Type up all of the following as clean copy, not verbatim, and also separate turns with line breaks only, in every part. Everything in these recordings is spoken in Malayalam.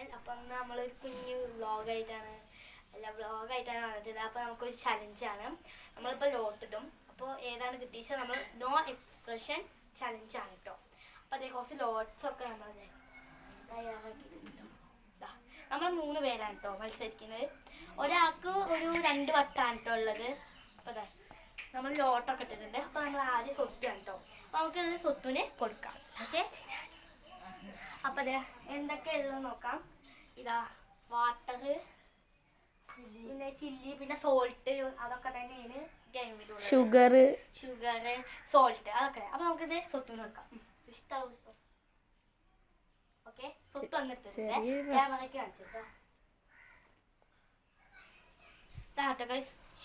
ചാനൽ. അപ്പം നമ്മളൊരു കുഞ്ഞു വ്ളോഗായിട്ടാണ് വന്നിട്ടുള്ളത്. അപ്പോൾ നമുക്കൊരു ചലഞ്ചാണ്. നമ്മളിപ്പോൾ ലോട്ടിടും. അപ്പോൾ ഏതാണ് കിട്ടിയെന്ന് നമ്മൾ നോ എക്സ്പ്രഷൻ ചലഞ്ചാണ് കേട്ടോ. അപ്പോൾ അതേ കുറച്ച് ലോട്ട്സൊക്കെ നമ്മൾ തയ്യാറാക്കിയിട്ടുണ്ട്. നമ്മൾ 3 പേരാണ് കേട്ടോ മത്സരിക്കുന്നത്. ഒരാൾക്ക് ഒരു 2 വട്ടാണ് കേട്ടോ ഉള്ളത്. അപ്പോൾ അതെ നമ്മൾ ലോട്ടൊക്കെ ഇട്ടിട്ടുണ്ട്. അപ്പോൾ നമ്മൾ ആദ്യം സ്വത്താണ് കേട്ടോ. അപ്പോൾ നമുക്കത് സ്വത്തുവിനെ കൊടുക്കാം. ഓക്കെ, അപ്പം അതെ എന്തൊക്കെ ഉള്ളത് നോക്കാം. ഇതാ വാട്ടർ, പിന്നെ ചില്ലി, പിന്നെ സോൾട്ട്, അതൊക്കെ തന്നെയാണ് ഗെയിമിലുള്ള ഷുഗർ, സോൾട്ട്, അതൊക്കെ. അപ്പം നമുക്കിത് സ്വത്തുവിന് കൊടുക്കാം. ഇഷ്ടമുള്ള സ്വത്ത്. ഓക്കെ, സ്വത്ത് വന്നിട്ടുണ്ട്. ക്യാമറയ്ക്ക് കാണിച്ചിട്ടോ.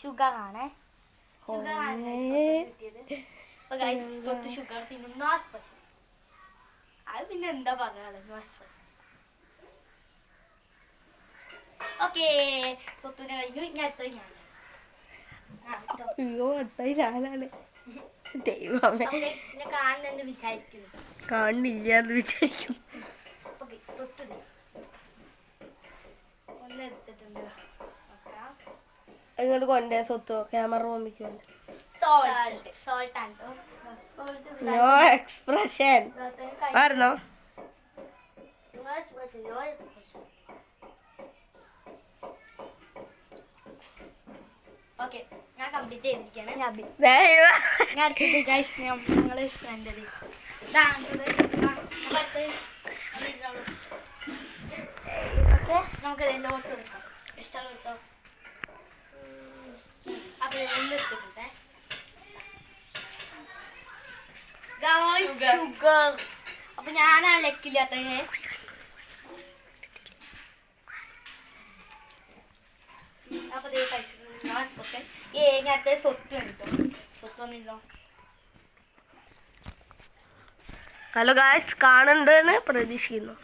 ഷുഗർ ആണേ, ഷുഗർ ആണ് കിട്ടിയത്. അപ്പൊ ഗൈസ് സ്വത്ത് ഷുഗർ തിന്നുന്ന സ്പെഷ്യൽ. അത് പിന്നെ എന്താ പറയാ, ഓക്കെ. സ്വത്തുവിനെ കഴിഞ്ഞു. ഇനി അടുത്തത് ഞാനാണ്. കാണുന്നെന്ന് വിചാരിക്കുന്നു.
കാണില്ല എന്ന് വിചാരിക്കും.
സ്വത്ത് ഒന്ന് എടുത്തിട്ടുണ്ട്.
ഇങ്ങോട്ട് കൊണ്ടേ സ്വത്തോ ക്യാമറ ഓമിക്കുണ്ട്. നോ എക്സ്പ്രഷൻ ആയിരുന്നോ?
ഓക്കെ, ഞാൻ കംപ്ലീറ്റ് ചെയ്തിരിക്കുകയാണ്. ഞങ്ങള് ഫ്രണ്ടത് നമുക്ക് ലോട്ട് കൊടുക്കാം. ഇഷ്ടമുള്ള കൊടുത്തോ. അപ്പൊ എടുത്തിട്ടുണ്ട്. ഷുഗർ. അപ്പൊ ഞാനാ ലെക്കില്ലാത്തതിന്. അപ്പൊ അടുത്ത സ്വത്ത് കണ്ടോ. സ്വത്തൊന്നുമില്ലോ.
ഹലോ ഗായ്സ്, കാണുന്നുണ്ടെന്ന് പ്രതീക്ഷിക്കുന്നു.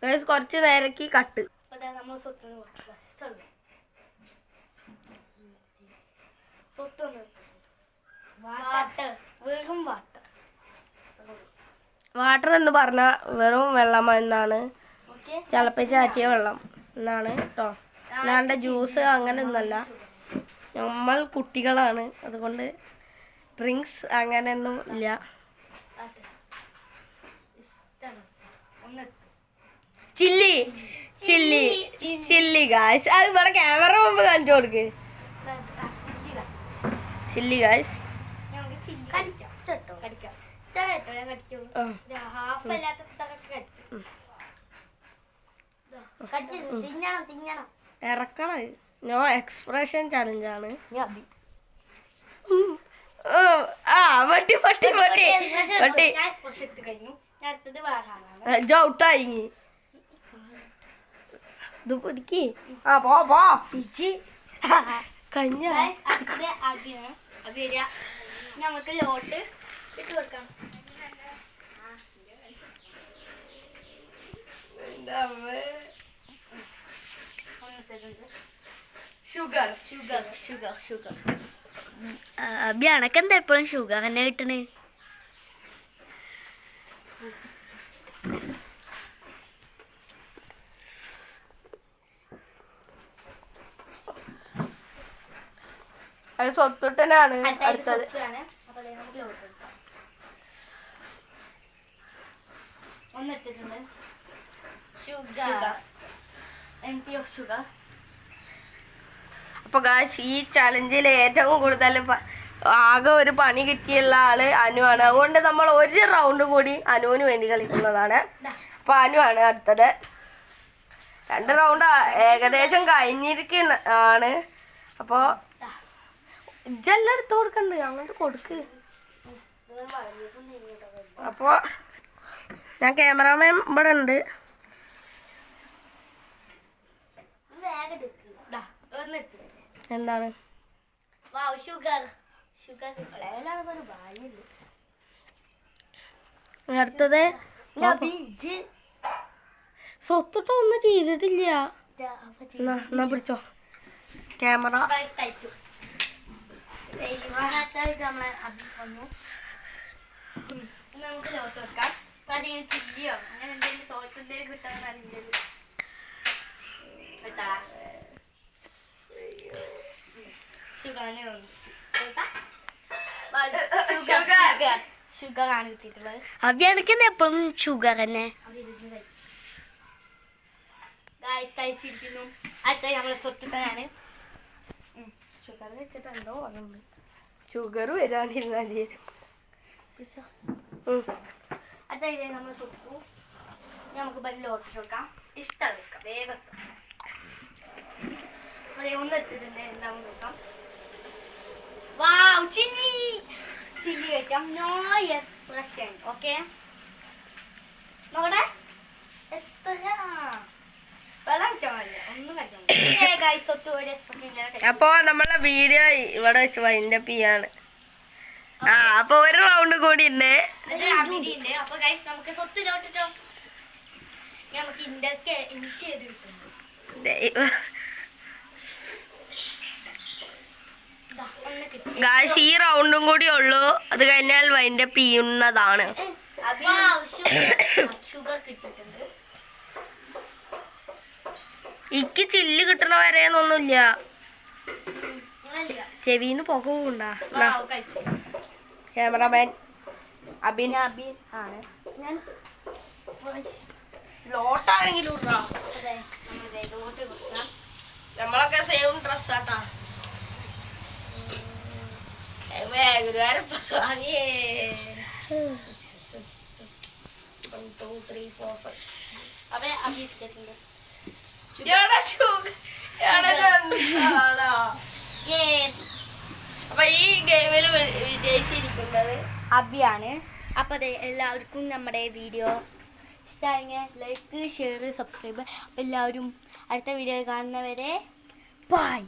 ഗായ്സ് കുറച്ച് നേരക്ക് കട്ട്.
നമ്മൾ സ്വത്തിന് വെറും
വാട്ടർ എന്ന് പറഞ്ഞാൽ വെറും വെള്ളം എന്നാണ്. തിളപ്പിച്ചാറ്റിയ വെള്ളം എന്നാണ് കേട്ടോ. അല്ലാണ്ട് ജ്യൂസ് അങ്ങനെ ഒന്നല്ല. നമ്മൾ കുട്ടികളാണ്, അതുകൊണ്ട് ഡ്രിങ്ക്സ് അങ്ങനെയൊന്നും ഇല്ല. ചില്ലി ചില്ലി ചില്ലി ഗായ്സ്, അത് ഇവിടെ ക്യാമറ മുമ്പ് കാണിച്ചു കൊടുക്ക്. Chilli guys. ഇറക്കണം. നോ എക്സ്പ്രഷൻ ചലഞ്ചാണ്. വട്ടി വട്ടി വട്ടി വട്ടി ഔട്ടായി. ഇത് പിടിക്ക്. പോ പോ കഞ്ഞ.
നമുക്ക് ലോട്ട് ഇട്ട് കൊടുക്കാം. Sugar sugar sugar sugar. അബി അണക്കെന്താ എപ്പോഴും ഷുഗർ തന്നെ കിട്ടണേ?
അത് സ്വത്തുട്ടനാണ് അടുത്തത്.
ഒന്നെടുത്തിട്ടുണ്ട്. ഷുഗർ.
അപ്പൊ ഗായ്സ്, ഈ ചലഞ്ചിൽ ഏറ്റവും കൂടുതൽ ആകെ ഒരു പണി കിട്ടിയുള്ള ആള് അനുവാണ്. അതുകൊണ്ട് നമ്മൾ ഒരു റൗണ്ട് കൂടി അനുവിന് വേണ്ടി കളിക്കുന്നതാണ്. അപ്പൊ അനുവാണ് അടുത്തത്. 2 റൗണ്ട് ഏകദേശം കഴിഞ്ഞിരിക്കുകയാണ്. അപ്പൊ ഇതെല്ലാം എടുത്ത് കൊടുക്കണ്ട്, അങ്ങോട്ട് കൊടുക്ക്. അപ്പൊ ഞാൻ ക്യാമറാമാൻ ഇവിടെ ഉണ്ട്. എന്താണ് അടുത്തത്? സ്വത്തിട്ട് ഒന്നും ചെയ്തിട്ടില്ല. എന്നാ പിടിച്ചോ ക്യാമറ.
നമുക്ക് ലോട്ട് വെക്കാം. കാര്യം ചില്ലിയോ അങ്ങനെ എന്തെങ്കിലും സോസ് എന്തെങ്കിലും കിട്ടാൻ അറിയില്ലല്ലോ. ഷുഗർ ആണ് കിട്ടിയിട്ടുള്ളത്.
അഭിയാണിക്കുന്ന എപ്പോഴും ഷുഗർ തന്നെ.
കഴിച്ചിരിക്കുന്നു. അടുത്ത നമ്മളെ സ്വത്തുക്കാരാണ്. ഷുഗർ വെച്ചിട്ടുണ്ടോ അതുണ്ട്.
ഷുഗർ വരാണ്ടിരുന്നാല്
അടുത്ത ഇതേ നമ്മൾ സ്വത്തു. നമുക്ക് ലോട്ട് വെക്കാം. ഇഷ്ടം വെക്കാം. വേഗം ഒന്ന് എടുത്തിട്ടുണ്ട്. എന്താണെന്ന് നോക്കാം. വാവ്, ചില്ലി ചില്ലി കഴിക്കാം. No expression. ഓക്കെ നോക്കട്ടെ എത്ര വെള്ളം കഴിക്കാൻ പാടില്ല. ഒന്നും കഴിക്കാൻ സ്വത്ത് ഒരു എക്സ്പ്രഷൻ.
അപ്പൊ നമ്മളെ വീഡിയോ ഇവിടെ വെച്ച് വൈൻഡപ്പ് ചെയ്യാണ്. അപ്പൊ ഒരു റൗണ്ട് കൂടി ഉണ്ട്.
അപ്പൊ ഗൈസ് നമുക്ക് സ്വത്ത് ലോട്ടിട്ടോ. നമുക്ക് ഇന്ത്യക്ക് എനിക്ക് ചെയ്ത് കിട്ടുന്നു.
ഗായ്സ് ഈ റൗണ്ടും കൂടി ഉള്ളൂ. അത് കഴിഞ്ഞാൽ വൈൻഡപ്പ് ചെയ്യുന്നതാണ്.
ഷുഗർ കിട്ടിയിട്ടുണ്ട്.
എനിക്ക് ചില്ല് കിട്ടണ വരെയൊന്നുമില്ല. ചെവിന്ന് പുക പോകണ്ട. ക്യാമറമാൻ അബിൻ
ആണ്. ഞാൻ
ലോട്ടാണെങ്കിലും
ലോട്ട് കൊടുക്കാം.
നമ്മളൊക്കെ സെയിം ഡ്രസ് ആട്ടാ. ഗുരുവായൂരപ്പ സ്വാമിയേ. 1 2 3 4 5.
അവ അഭിയിട്ടുണ്ട്.
അപ്പൊ ഈ ഗെയിമിൽ വിജയിച്ചിരിക്കുന്നത്
അഭിയാണ്. അപ്പോൾ അതെ എല്ലാവർക്കും നമ്മുടെ വീഡിയോ ഇഷ്ടമായെങ്കിൽ ലൈക്ക് ഷെയർ സബ്സ്ക്രൈബ്. അപ്പോൾ എല്ലാവരും അടുത്ത വീഡിയോ കാണുന്നവരെ ബൈ.